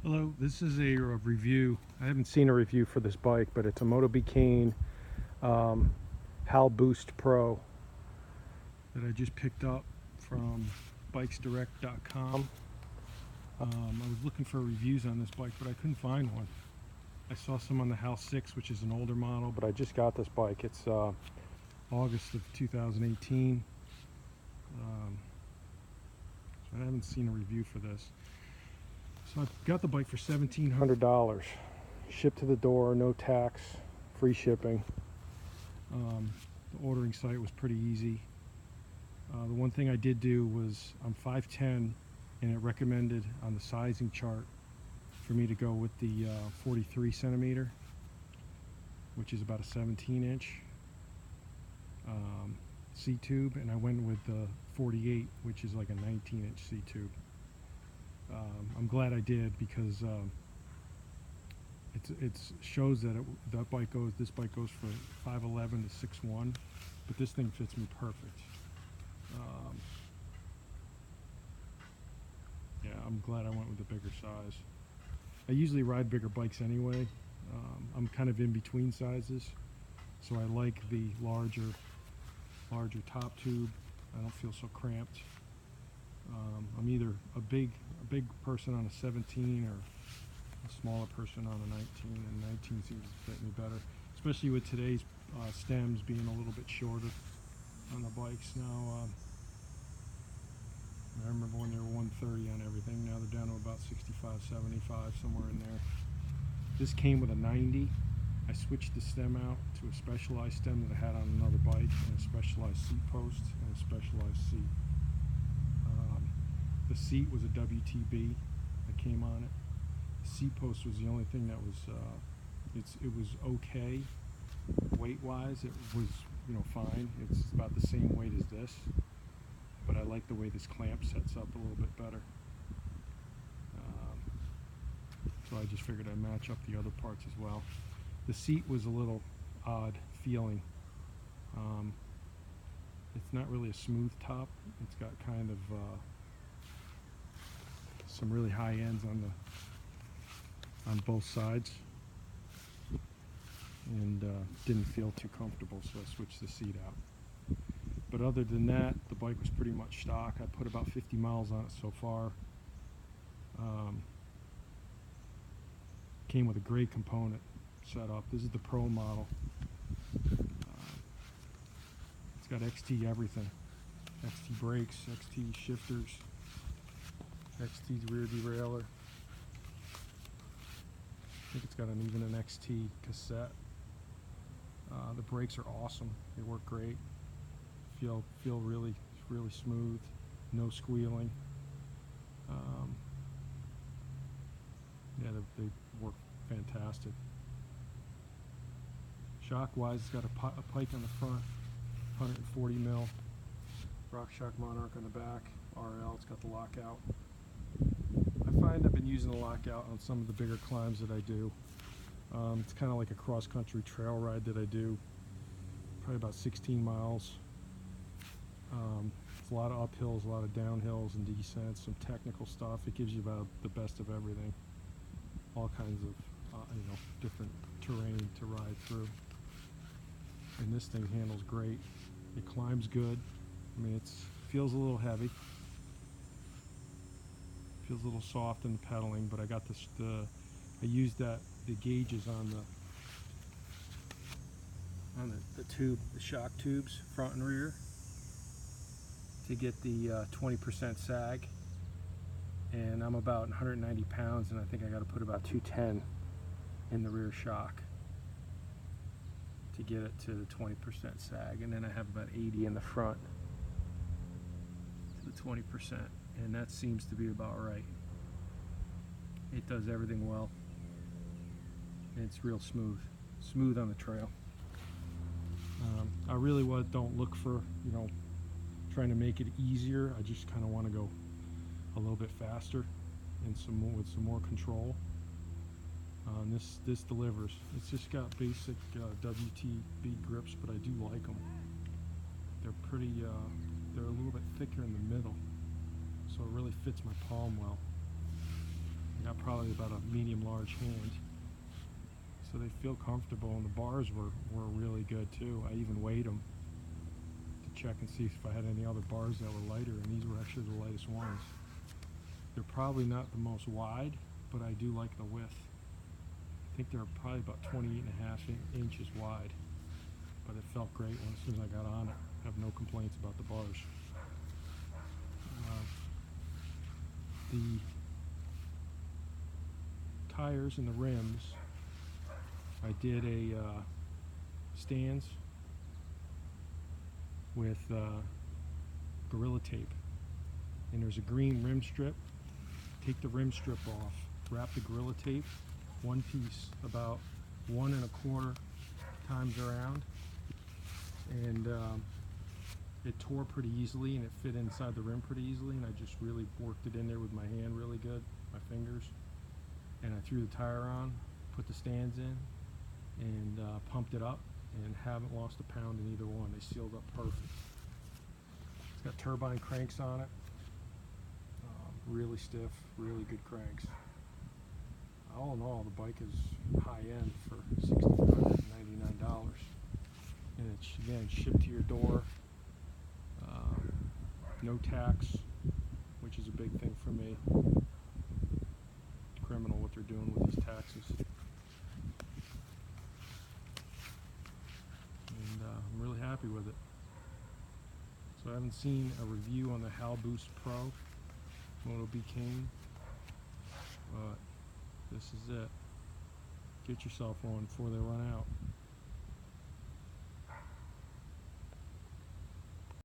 Hello, this is a review. I haven't seen a review for this bike, but it's a Motobecane um, Hal Boost Pro that I just picked up from bikesdirect.com. I was looking for reviews on this bike, but I couldn't find one. I saw some on the Hal 6, which is an older model, but I just got this bike. It's August of 2018. So I haven't seen a review for this. So I got the bike for $1,700, shipped to the door, no tax, free shipping. The ordering site was pretty easy. The one thing I did do was I'm 5'10", and it recommended on the sizing chart for me to go with the 43 centimeter, which is about a 17-inch C-tube, and I went with the 48, which is like a 19-inch C-tube. I'm glad I did, because it shows that this bike goes for 5'11" to 6'1", but this thing fits me perfect. Yeah, I'm glad I went with the bigger size. I usually ride bigger bikes anyway. I'm kind of in between sizes, so I like the larger top tube. I don't feel so cramped. I'm either a big person on a 17 or a smaller person on a 19, and 19 seems to fit me better, especially with today's stems being a little bit shorter on the bikes now. I remember when they were 130 on everything. Now they're down to about 65, 75, somewhere in there. This came with a 90. I switched the stem out to a specialized stem that I had on another bike, and a specialized seat post and a specialized seat. The seat was a WTB that came on it. The seat post was the only thing that was it was okay weight-wise. It was, fine. It's about the same weight as this, but I like the way this clamp sets up a little bit better. So I just figured I'd match up the other parts as well. The seat was a little odd feeling. It's not really a smooth top. It's got kind of some really high ends on both sides, and didn't feel too comfortable, so I switched the seat out. But other than that, the bike was pretty much stock. I put about 50 miles on it so far. Came with a great component setup. This is the Pro model. It's got XT everything. XT brakes, XT shifters, XT rear derailleur. I think it's got even an XT cassette. The brakes are awesome. They work great. Feel really smooth. No squealing. Yeah, they work fantastic. Shock wise, it's got a pike on the front, 140 mil. RockShox Monarch on the back. RL. It's got the lockout. I find I've been using the lockout on some of the bigger climbs that I do. It's kind of like a cross-country trail ride that I do, probably about 16 miles. It's a lot of uphills, a lot of downhills and descents, some technical stuff. It gives you about the best of everything, all kinds of different terrain to ride through. And this thing handles great. It climbs good. I mean, it feels a little heavy. Feels a little soft in the pedaling, but I got I used the gauges on the tube, the shock tubes, front and rear, to get the 20% sag. And I'm about 190 pounds, and I think I got to put about 210 in the rear shock to get it to the 20% sag, and then I have about 80 in the front to the 20%, and that seems to be about right. It does everything well, and it's real smooth on the trail. I really don't look for trying to make it easier. I just kind of want to go a little bit faster and with some more control. This delivers. It's just got basic WTB grips, but I do like them. They're pretty. They're a little bit thicker in the middle, so it really fits my palm well. got probably about a medium large hand. So they feel comfortable, and the bars were really good too. I even weighed them to check and see if I had any other bars that were lighter, and these were actually the lightest ones. They're probably not the most wide, but I do like the width. I think they're probably about 28.5 inches wide, but it felt great as soon as I got on it. I have no complaints about the bars. The tires and the rims, I did a stands with Gorilla Tape, and there's a green rim strip. Take the rim strip off, wrap the Gorilla Tape, one piece, about 1 1/4 times around, and it tore pretty easily, and it fit inside the rim pretty easily, and I just really worked it in there with my hand really good, my fingers, and I threw the tire on, put the stands in, and pumped it up, and haven't lost a pound in either one. They sealed up perfect. It's got turbine cranks on it, really stiff, really good cranks. All in all, the bike is high end for $1,699, and it's again shipped to your door. No tax, which is a big thing for me. Criminal what they're doing with these taxes. And I'm really happy with it. So I haven't seen a review on the Hal Boost Pro Motobecane, but this is it. Get yourself one before they run out.